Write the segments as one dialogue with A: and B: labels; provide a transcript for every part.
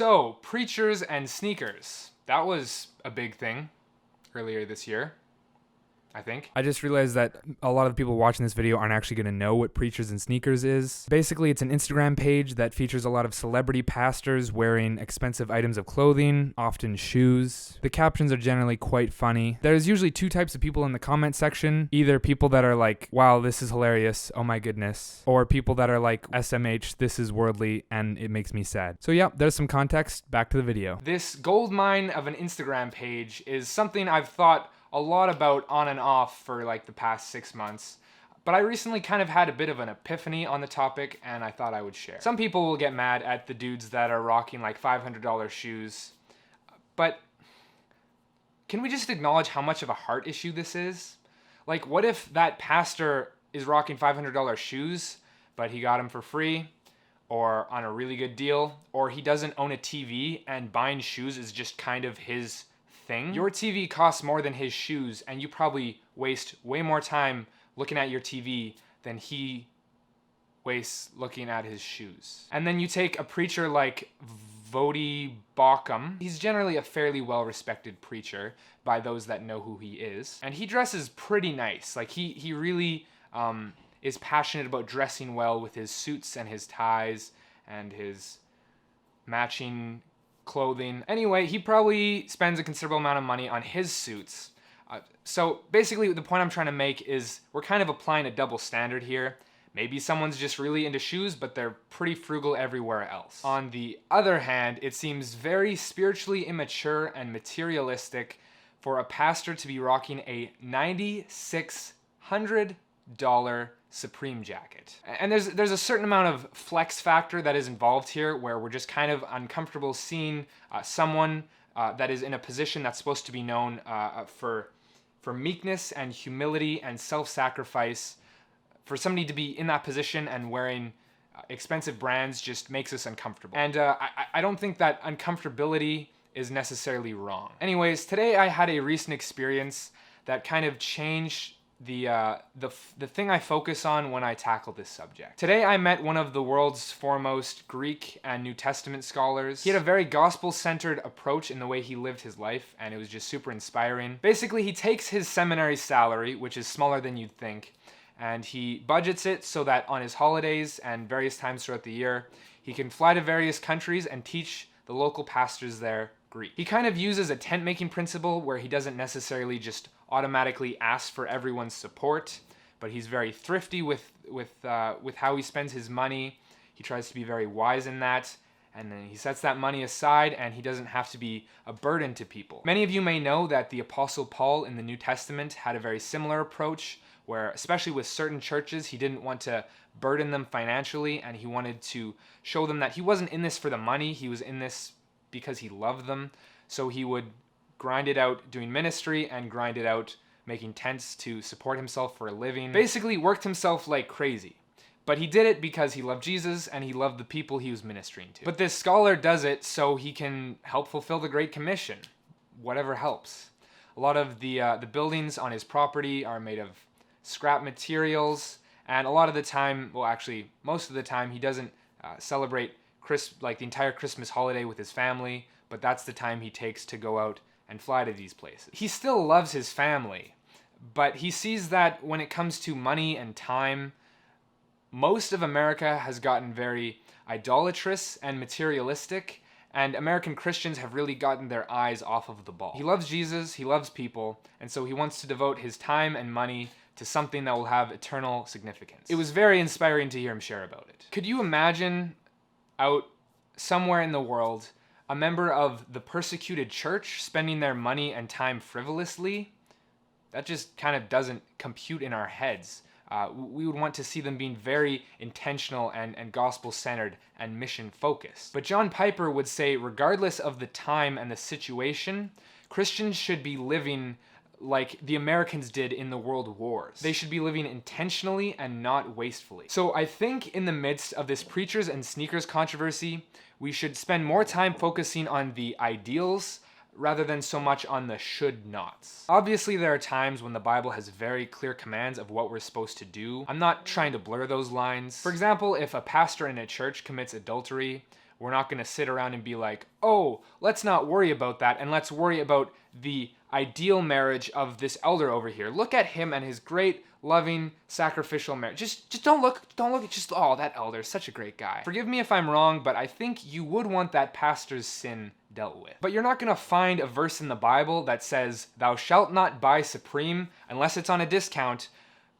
A: So, preachers and sneakers. That was a big thing earlier this year, I think.
B: I just realized that a lot of the people watching this video aren't actually going to know what Preachers and Sneakers is. Basically, it's an Instagram page that features a lot of celebrity pastors wearing expensive items of clothing, often shoes. The captions are generally quite funny. There's usually two types of people in the comment section. Either people that are like, wow, this is hilarious, oh my goodness. Or people that are like, SMH, this is worldly, and it makes me sad. So yeah, there's some context. Back to the video.
A: This gold mine of an Instagram page is something I've thought a lot about on and off for like the past 6 months, but I recently kind of had a bit of an epiphany on the topic and I thought I would share. Some people will get mad at the dudes that are rocking like $500 shoes, but can we just acknowledge how much of a heart issue this is? Like, what if that pastor is rocking $500 shoes, but he got them for free or on a really good deal, or he doesn't own a TV and buying shoes is just kind of his thing? Your TV costs more than his shoes, and you probably waste way more time looking at your TV than he wastes looking at his shoes. And then you take a preacher like Vodi Bakum. He's generally a fairly well-respected preacher by those that know who he is. And he dresses pretty nice. Like, he really is passionate about dressing well with his suits and his ties and his matching clothing. Anyway, he probably spends a considerable amount of money on his suits. So basically the point I'm trying to make is we're kind of applying a double standard here. Maybe someone's just really into shoes, but they're pretty frugal everywhere else. On the other hand, it seems very spiritually immature and materialistic for a pastor to be rocking a $9,600 Supreme jacket. And there's a certain amount of flex factor that is involved here where we're just kind of uncomfortable seeing someone that is in a position that's supposed to be known for meekness and humility and self-sacrifice. For somebody to be in that position and wearing expensive brands just makes us uncomfortable. And I don't think that uncomfortability is necessarily wrong. Anyways, today I had a recent experience that kind of changed the thing I focus on when I tackle this subject. Today I met one of the world's foremost Greek and New Testament scholars. He had a very gospel-centered approach in the way he lived his life, and it was just super inspiring. Basically, he takes his seminary salary, which is smaller than you'd think, and he budgets it so that on his holidays and various times throughout the year, he can fly to various countries and teach the local pastors there Greek. He kind of uses a tent-making principle where he doesn't necessarily just automatically ask for everyone's support, but he's very thrifty with how he spends his money. He tries to be very wise in that, and then he sets that money aside and he doesn't have to be a burden to people. Many of you may know that the Apostle Paul in the New Testament had a very similar approach where, especially with certain churches, he didn't want to burden them financially and he wanted to show them that he wasn't in this for the money, he was in this because he loved them. So he would grind it out doing ministry and grind it out making tents to support himself for a living. Basically worked himself like crazy. But he did it because he loved Jesus and he loved the people he was ministering to. But this scholar does it so he can help fulfill the Great Commission. Whatever helps. A lot of the buildings on his property are made of scrap materials, and a lot of the time, well actually most of the time, he doesn't celebrate like the entire Christmas holiday with his family, but that's the time he takes to go out and fly to these places. He still loves his family, but he sees that when it comes to money and time, most of America has gotten very idolatrous and materialistic, and American Christians have really gotten their eyes off of the ball. He loves Jesus, he loves people, and so he wants to devote his time and money to something that will have eternal significance. It was very inspiring to hear him share about it. Could you imagine out somewhere in the world a member of the persecuted church spending their money and time frivolously? That just kind of doesn't compute in our heads. We would want to see them being very intentional and gospel-centered and mission-focused. But John Piper would say, regardless of the time and the situation, Christians should be living like the Americans did in the world wars. They should be living intentionally and not wastefully. So I think in the midst of this preachers and sneakers controversy, we should spend more time focusing on the ideals rather than so much on the should-nots. Obviously, there are times when the Bible has very clear commands of what we're supposed to do. I'm not trying to blur those lines. For example, if a pastor in a church commits adultery, We're not going to sit around and be like, oh, let's not worry about that, and let's worry about the ideal marriage of this elder over here. Look at him and his great, loving, sacrificial marriage. Just don't look at just, oh, that elder is such a great guy. Forgive me if I'm wrong, but I think you would want that pastor's sin dealt with. But you're not going to find a verse in the Bible that says, thou shalt not buy Supreme unless it's on a discount,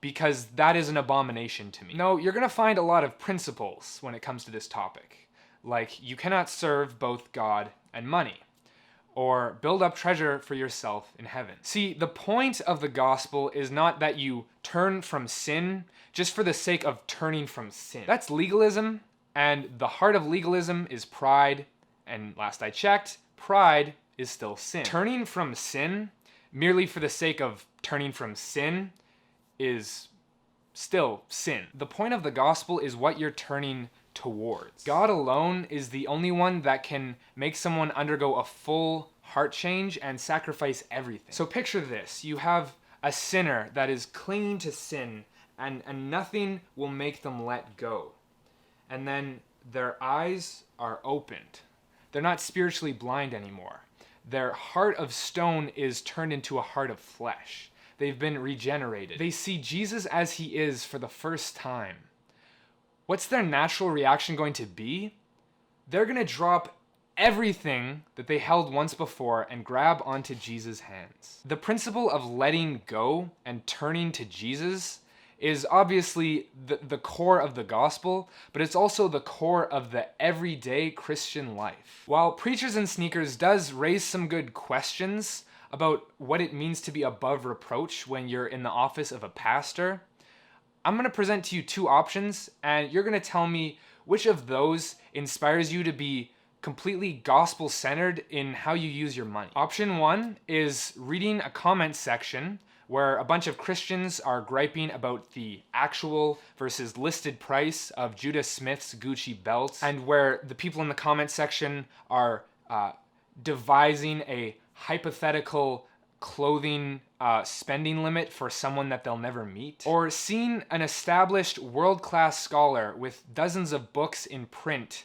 A: because that is an abomination to me. No, you're going to find a lot of principles when it comes to this topic. Like, you cannot serve both God and money, or build up treasure for yourself in heaven. See, the point of the gospel is not that you turn from sin just for the sake of turning from sin. That's legalism, and the heart of legalism is pride, and last I checked, pride is still sin. Turning from sin merely for the sake of turning from sin is still sin. The point of the gospel is what you're turning towards. God alone is the only one that can make someone undergo a full heart change and sacrifice everything. So picture this. You have a sinner that is clinging to sin, and nothing will make them let go. And then their eyes are opened. They're not spiritually blind anymore. Their heart of stone is turned into a heart of flesh. They've been regenerated. They see Jesus as he is for the first time. What's their natural reaction going to be? They're going to drop everything that they held once before and grab onto Jesus' hands. The principle of letting go and turning to Jesus is obviously the core of the gospel, but it's also the core of the everyday Christian life. While Preachers and Sneakers does raise some good questions about what it means to be above reproach when you're in the office of a pastor, I'm going to present to you two options, and you're going to tell me which of those inspires you to be completely gospel-centered in how you use your money. Option one is reading a comment section where a bunch of Christians are griping about the actual versus listed price of Judah Smith's Gucci belt, and where the people in the comment section are devising a hypothetical clothing spending limit for someone that they'll never meet. Or seeing an established world-class scholar with dozens of books in print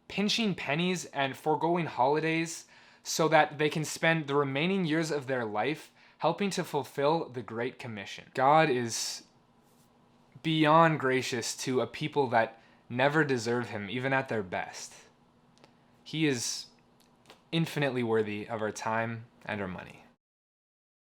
A: pinching pennies and foregoing holidays so that they can spend the remaining years of their life helping to fulfill the Great Commission. God is beyond gracious to a people that never deserve him, even at their best. He is infinitely worthy of our time and our money.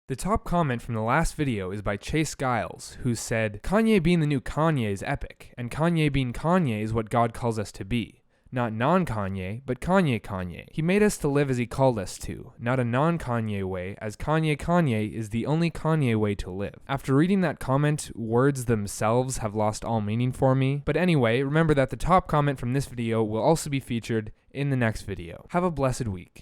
B: The top comment from the last video is by Chase Giles, who said, Kanye being the new Kanye is epic, and Kanye being Kanye is what God calls us to be. Not non-Kanye, but Kanye. He made us to live as he called us to, not a non-Kanye way, as Kanye is the only Kanye way to live. After reading that comment, words themselves have lost all meaning for me. But anyway, remember that the top comment from this video will also be featured in the next video. Have a blessed week.